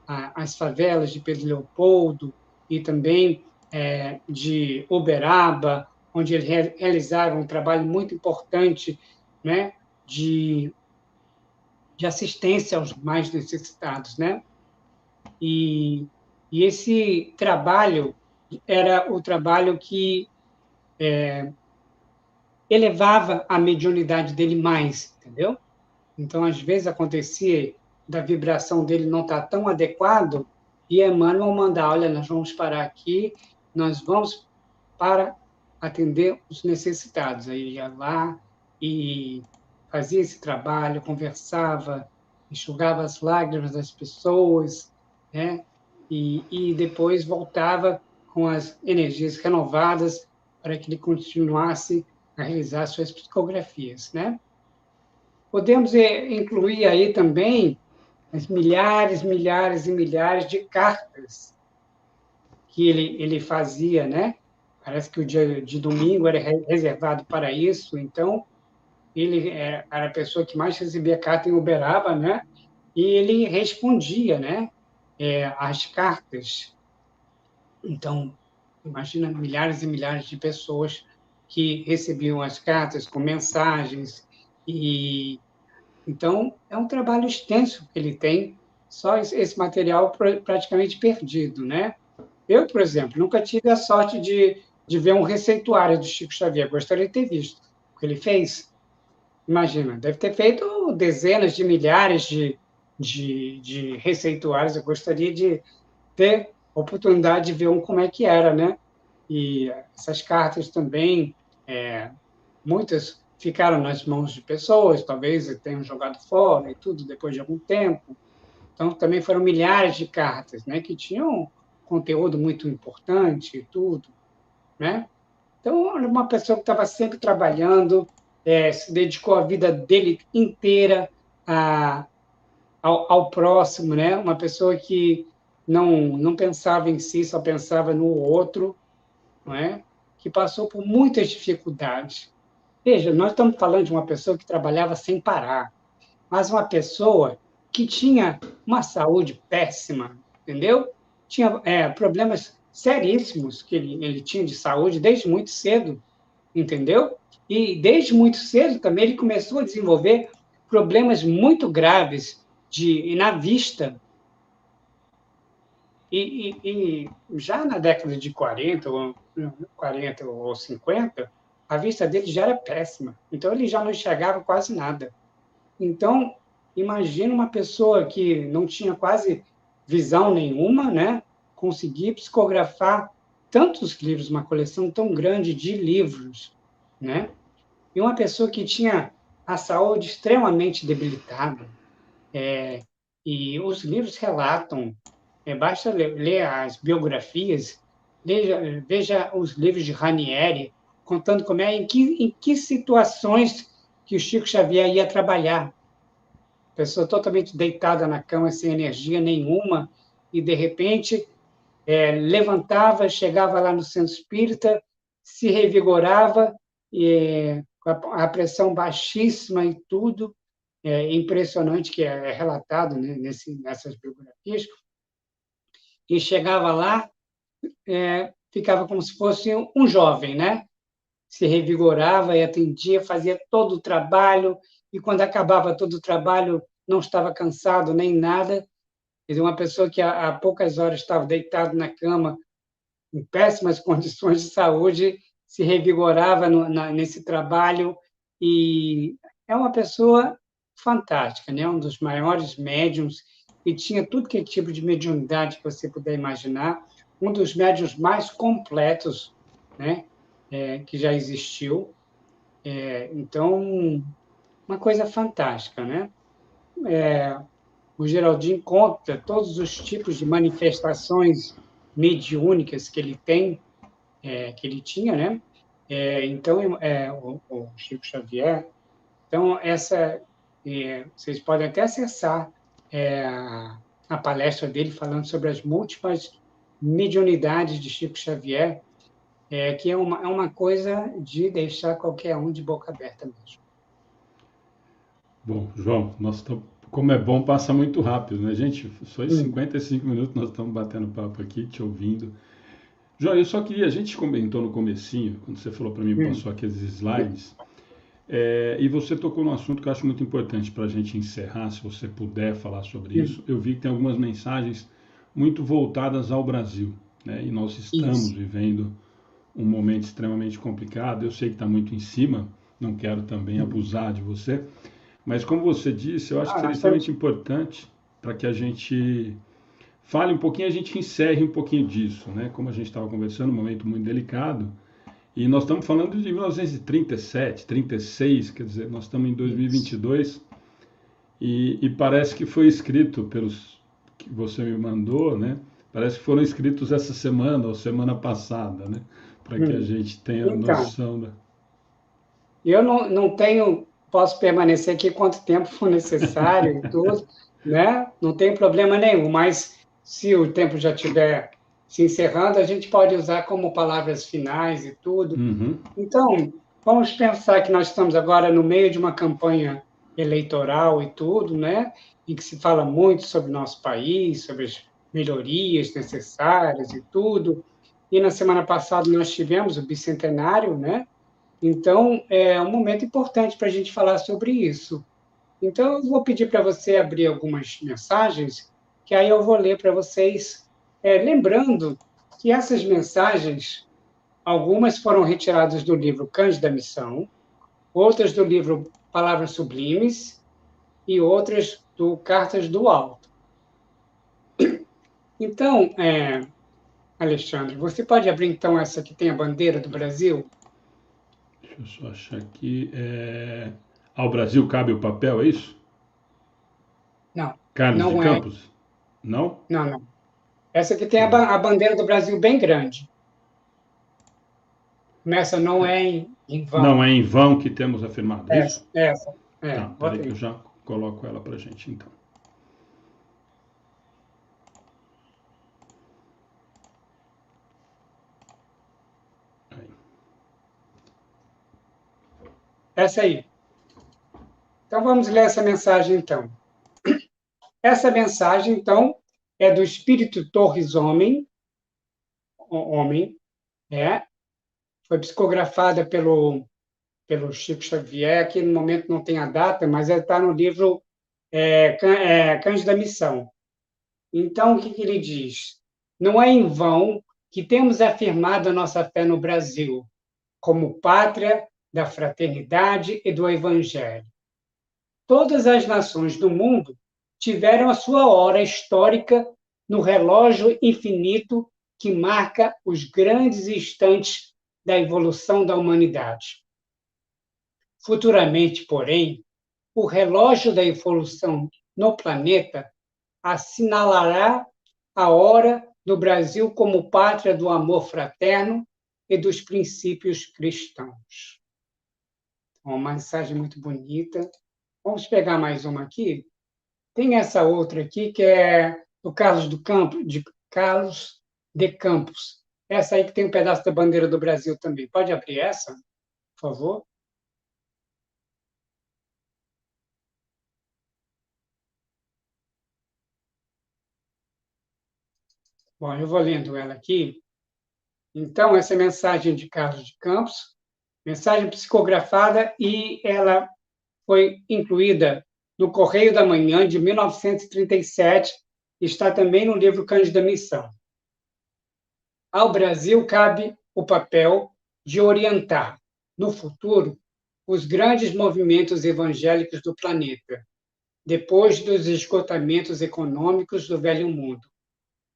às favelas de Pedro Leopoldo e também de Uberaba, onde ele realizava um trabalho muito importante, né, de assistência aos mais necessitados, né? E esse trabalho era o trabalho que elevava a mediunidade dele mais, entendeu? Então, às vezes, acontecia da vibração dele não estar tão adequado e Emmanuel mandar, olha, nós vamos parar aqui, nós vamos para atender os necessitados. Aí ele ia lá e fazia esse trabalho, conversava, enxugava as lágrimas das pessoas, né? E depois voltava com as energias renovadas para que ele continuasse a realizar suas psicografias, né? Podemos incluir aí também as milhares, milhares e milhares de cartas que ele fazia, né? Parece que o dia de domingo era reservado para isso, então ele era a pessoa que mais recebia carta em Uberaba, né? E ele respondia, né? As cartas. Então, imagina milhares e milhares de pessoas que recebiam as cartas com mensagens e então é um trabalho extenso que ele tem, só esse material praticamente perdido, né? Eu, por exemplo, nunca tive a sorte de ver um receituário do Chico Xavier. Gostaria de ter visto o que ele fez. Imagina, deve ter feito dezenas de milhares de receituários. Eu gostaria de ter a oportunidade de ver como é que era, né? E essas cartas também, muitas ficaram nas mãos de pessoas, talvez tenham jogado fora e tudo depois de algum tempo. Então, também foram milhares de cartas, né, que tinham conteúdo muito importante e tudo, né? Então, era uma pessoa que estava sempre trabalhando, se dedicou a vida dele inteira ao próximo, né? Uma pessoa que não pensava em si, só pensava no outro, não é? Que passou por muitas dificuldades. Veja, nós estamos falando de uma pessoa que trabalhava sem parar, mas uma pessoa que tinha uma saúde péssima, entendeu? Tinha problemas seríssimos que ele tinha de saúde desde muito cedo, entendeu? E desde muito cedo também ele começou a desenvolver problemas muito graves na vista. E já na década de 40 ou 50, a vista dele já era péssima. Então, ele já não enxergava quase nada. Então, imagina uma pessoa que não tinha quase visão nenhuma, né? Conseguir psicografar tantos livros, uma coleção tão grande de livros, né? E uma pessoa que tinha a saúde extremamente debilitada. E os livros relatam, basta ler as biografias, veja os livros de Ranieri, contando como em que situações que o Chico Xavier ia trabalhar. Pessoa totalmente deitada na cama, sem energia nenhuma, e, de repente, levantava, chegava lá no centro espírita, se revigorava, com a pressão baixíssima e tudo, impressionante, que é relatado, né, nessas biografias, e chegava lá, ficava como se fosse um jovem, né? Se revigorava e atendia, fazia todo o trabalho, e quando acabava todo o trabalho, não estava cansado nem nada. Quer dizer, uma pessoa que há poucas horas estava deitado na cama, em péssimas condições de saúde, se revigorava nesse trabalho, e é uma pessoa fantástica, né? Um dos maiores médiums, e tinha tudo que é tipo de mediunidade que você puder imaginar, um dos médiuns mais completos, né? Que já existiu. Então, uma coisa fantástica, né? O Geraldinho conta todos os tipos de manifestações mediúnicas que ele tem, que ele tinha, né? Então, o Chico Xavier. Então, vocês podem até acessar a palestra dele falando sobre as múltiplas mediunidades de Chico Xavier, que é uma coisa de deixar qualquer um de boca aberta mesmo. Bom, João, como é bom, passa muito rápido, né, gente? Só em 55 minutos nós estamos batendo papo aqui, te ouvindo. João, a gente comentou no comecinho, quando você falou para mim, passou aqueles slides, E você tocou num assunto que eu acho muito importante para a gente encerrar, se você puder falar sobre isso. Eu vi que tem algumas mensagens muito voltadas ao Brasil, né? E nós estamos Isso. vivendo um momento extremamente complicado. Eu sei que está muito em cima, não quero também abusar de você, mas como você disse, eu acho que seria Nós estamos... extremamente importante para que a gente fale um pouquinho, a gente encerre um pouquinho disso, né? Como a gente estava conversando, um momento muito delicado. E nós estamos falando de 1937, 36, quer dizer, nós estamos em 2022 e parece que foi escrito pelos que você me mandou, né? Parece que foram escritos essa semana ou semana passada, né? Para que a gente tenha Então, noção da... eu não tenho, posso permanecer aqui quanto tempo for necessário e tudo, né? Não tem problema nenhum, mas se o tempo já estiver se encerrando, a gente pode usar como palavras finais e tudo. Uhum, Então, vamos pensar que nós estamos agora no meio de uma campanha eleitoral e tudo, né? Em que se fala muito sobre o nosso país, sobre as melhorias necessárias e tudo. E na semana passada nós tivemos o bicentenário, né? Então, é um momento importante para a gente falar sobre isso. Então, eu vou pedir para você abrir algumas mensagens, que aí eu vou ler para vocês, lembrando que essas mensagens, algumas foram retiradas do livro Cães da Missão, outras do livro Palavras Sublimes e outras do Cartas do Alto. Então, Alexandre, você pode abrir, então, essa que tem a bandeira do Brasil? deixa eu só achar aqui. Ao Brasil cabe o papel, é isso? Não, Carlos de não é. Campos? Não? Não, não. Essa aqui tem Deixa eu ver. a bandeira do Brasil bem grande. Começa não é em Não vão. é em vão que temos afirmado, é isso? Essa. Tá, Bota peraí que eu aí. já coloco ela pra gente então. Aí. Essa aí. Então, vamos ler essa mensagem, então. Essa mensagem, então, é do Espírito Torres Homem, foi psicografada pelo Chico Xavier, que no momento não tem a data, mas está no livro Cães da Missão. Então, o que ele diz? Não é em vão que temos afirmado a nossa fé no Brasil, como pátria da fraternidade e do Evangelho. Todas as nações do mundo tiveram a sua hora histórica no relógio infinito que marca os grandes instantes da evolução da humanidade. Futuramente, porém, o relógio da evolução no planeta assinalará a hora do Brasil como pátria do amor fraterno e dos princípios cristãos. Uma mensagem muito bonita. Vamos pegar mais uma aqui. Tem essa outra aqui, que é do Carlos de Campos. Essa aí que tem um pedaço da bandeira do Brasil também. Pode abrir essa, por favor? Bom, eu vou lendo ela aqui. Então, essa é a mensagem de Carlos de Campos, mensagem psicografada, e ela foi incluída no Correio da Manhã, de 1937, está também no livro Cães da Missão. Ao Brasil cabe o papel de orientar, no futuro, os grandes movimentos evangélicos do planeta, depois dos esgotamentos econômicos do Velho Mundo,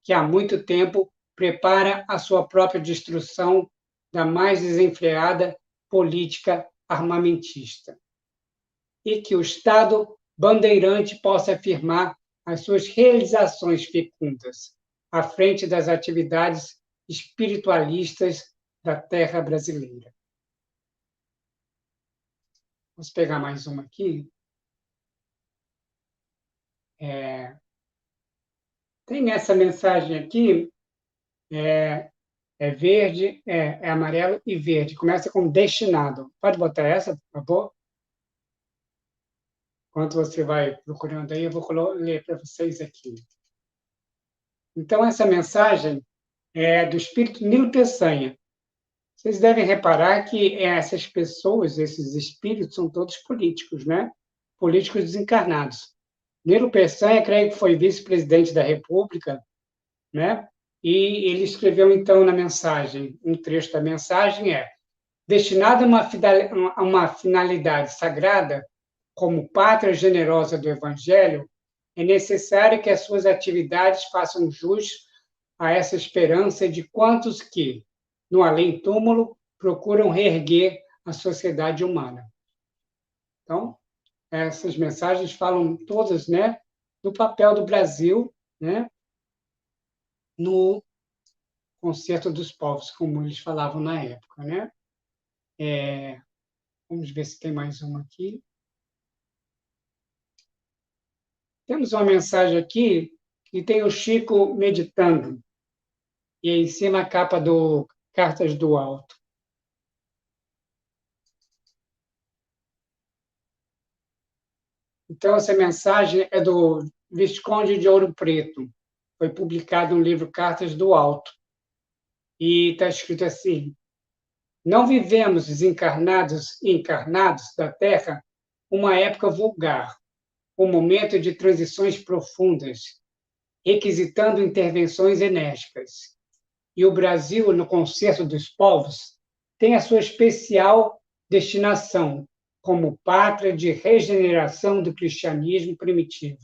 que há muito tempo prepara a sua própria destruição da mais desenfreada política armamentista. E que o Estado bandeirante possa afirmar as suas realizações fecundas à frente das atividades espiritualistas da terra brasileira. Vamos pegar mais uma aqui. Tem essa mensagem aqui, verde, é amarelo e verde. Começa com destinado. Pode botar essa, por favor? Enquanto você vai procurando aí, eu vou ler para vocês aqui. Então, essa mensagem é do Espírito Nilo Peçanha. Vocês devem reparar que essas pessoas, esses espíritos, são todos políticos, né? Políticos desencarnados. Nilo Peçanha, creio que foi vice-presidente da República, né? E ele escreveu, então, na mensagem, um trecho da mensagem destinado a uma finalidade sagrada, como pátria generosa do Evangelho, é necessário que as suas atividades façam jus a essa esperança de quantos que, no além-túmulo, procuram reerguer a sociedade humana. Então, essas mensagens falam todas, né, do papel do Brasil, né, no concerto dos povos, como eles falavam na época, né? Vamos ver se tem mais uma aqui. Temos uma mensagem aqui que tem o Chico meditando, e em cima a capa do Cartas do Alto. Então, essa mensagem é do Visconde de Ouro Preto. Foi publicado no livro Cartas do Alto. E está escrito assim: não vivemos desencarnados e encarnados da Terra uma época vulgar, um momento de transições profundas, requisitando intervenções enérgicas. E o Brasil, no concerto dos povos, tem a sua especial destinação como pátria de regeneração do cristianismo primitivo.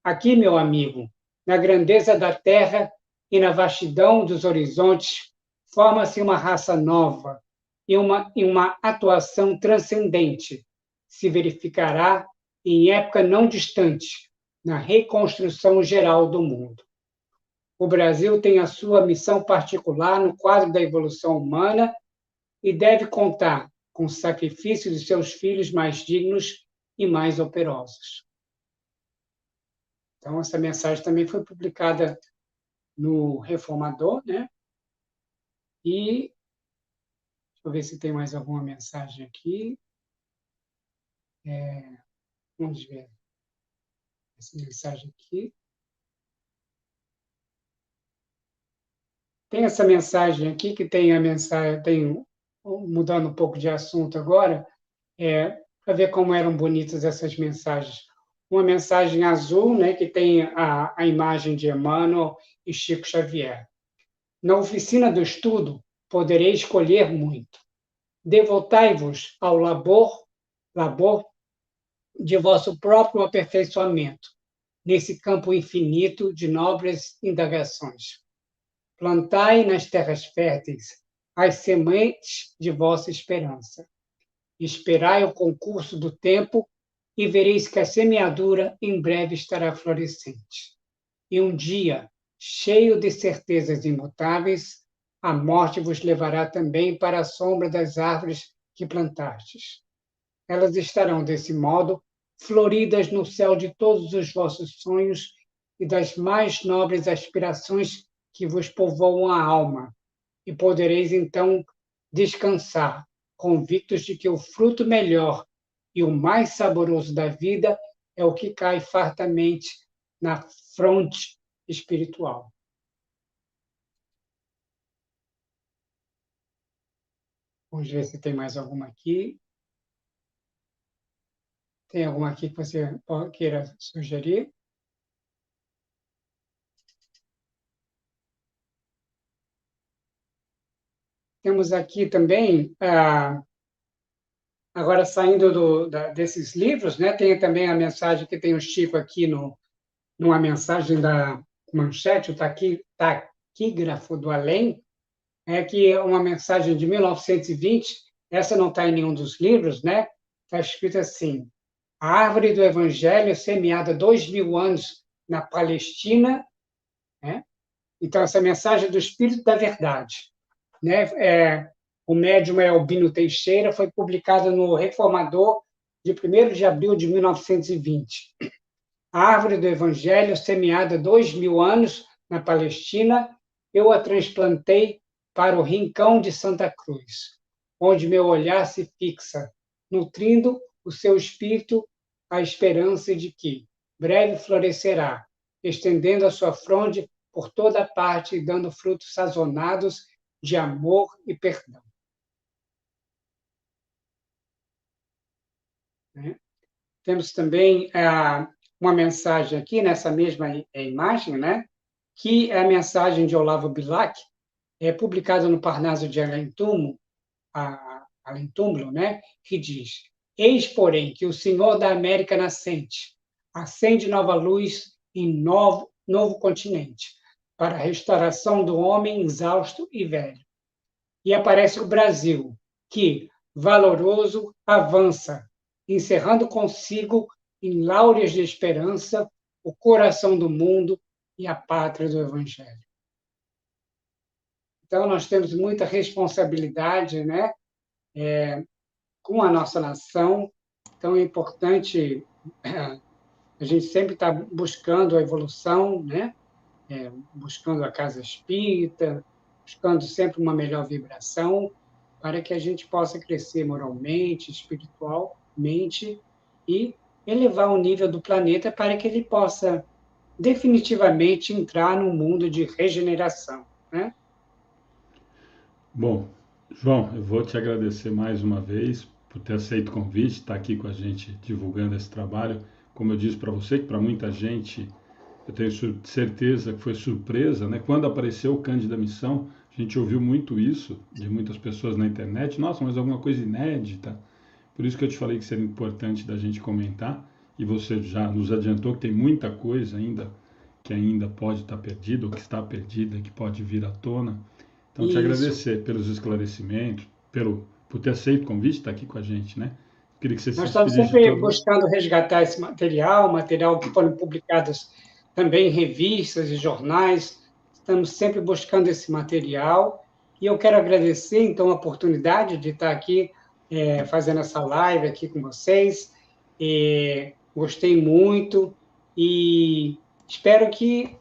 Aqui, meu amigo, na grandeza da terra e na vastidão dos horizontes, forma-se uma raça nova e uma atuação transcendente se verificará em época não distante na reconstrução geral do mundo. O Brasil tem a sua missão particular no quadro da evolução humana e deve contar com o sacrifício de seus filhos mais dignos e mais operosos. Então, essa mensagem também foi publicada no Reformador, né? E deixa eu ver se tem mais alguma mensagem aqui. Vamos ver essa mensagem aqui. Tem essa mensagem aqui que tem a mensagem, mudando um pouco de assunto agora, para ver como eram bonitas essas mensagens. Uma mensagem azul, né, que tem a imagem de Emmanuel e Chico Xavier. Na oficina do estudo, poderei escolher muito. Devotai-vos ao labor de vosso próprio aperfeiçoamento, nesse campo infinito de nobres indagações. Plantai nas terras férteis as sementes de vossa esperança. Esperai o concurso do tempo e vereis que a semeadura em breve estará florescente. E um dia, cheio de certezas imutáveis, a morte vos levará também para a sombra das árvores que plantastes. Elas estarão, desse modo, floridas no céu de todos os vossos sonhos e das mais nobres aspirações que vos povoam a alma, e podereis, então, descansar, convictos de que o fruto melhor e o mais saboroso da vida é o que cai fartamente na fronte espiritual. Vamos ver se tem mais alguma aqui. Tem alguma aqui que você queira sugerir? Temos aqui também, agora saindo desses livros, né, tem também a mensagem que tem o Chico aqui numa mensagem da manchete, o Taquígrafo do Além, que é uma mensagem de 1920, essa não está em nenhum dos livros, né? Está escrito assim: a árvore do Evangelho semeada 2000 anos na Palestina, né? Então, essa mensagem do Espírito da Verdade, né? O médium é Albino Teixeira, foi publicada no Reformador de 1º de abril de 1920. A árvore do Evangelho, semeada 2000 anos na Palestina, eu a transplantei para o rincão de Santa Cruz, onde meu olhar se fixa, nutrindo o seu espírito a esperança de que breve florescerá, estendendo a sua fronde por toda parte e dando frutos sazonados de amor e perdão. Né? Temos também uma mensagem aqui, nessa mesma imagem, né? Que é a mensagem de Olavo Bilac, publicada no Parnaso de Além Túmulo, né? Que diz: eis, porém, que o Senhor da América nascente acende nova luz em novo continente, para a restauração do homem exausto e velho. E aparece o Brasil, que, valoroso, avança, encerrando consigo, em láureas de esperança, o coração do mundo e a pátria do Evangelho. Então, nós temos muita responsabilidade, né, com a nossa nação. Então, é importante a gente sempre estar buscando a evolução, né, buscando a casa espírita, buscando sempre uma melhor vibração, para que a gente possa crescer moralmente, espiritualmente e elevar o nível do planeta para que ele possa definitivamente entrar num mundo de regeneração, né? Bom, João, eu vou te agradecer mais uma vez por ter aceito o convite, estar aqui com a gente divulgando esse trabalho. Como eu disse para você, que para muita gente, eu tenho certeza que foi surpresa, né? Quando apareceu o Cândida Missão, a gente ouviu muito isso de muitas pessoas na internet. Nossa, mas alguma coisa inédita. Por isso que eu te falei que seria importante da gente comentar. E você já nos adiantou que tem muita coisa ainda que ainda pode estar perdida, ou que está perdida, que pode vir à tona. Então, te Isso. agradecer pelos esclarecimentos, por ter aceito o convite, estar aqui com a gente, né? Queria que você se Nós estamos despedisse sempre de todo mundo. buscando resgatar esse material que foram publicados também em revistas e jornais. Estamos sempre buscando esse material. E eu quero agradecer, então, a oportunidade de estar aqui fazendo essa live aqui com vocês. Gostei muito e espero que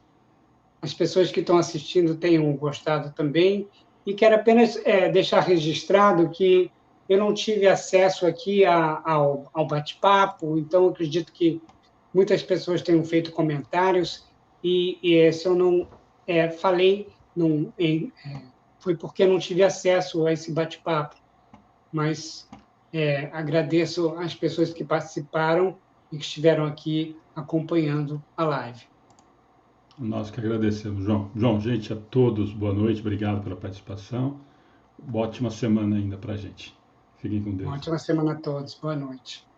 as pessoas que estão assistindo tenham gostado também. E quero apenas deixar registrado que eu não tive acesso aqui ao bate-papo, então eu acredito que muitas pessoas tenham feito comentários e se eu não falei, foi porque eu não tive acesso a esse bate-papo. Mas agradeço às pessoas que participaram e que estiveram aqui acompanhando a live. Nós que agradecemos, João. João, gente, a todos, boa noite, obrigado pela participação. Ótima semana ainda para a gente. Fiquem com Deus. Uma ótima semana a todos. Boa noite.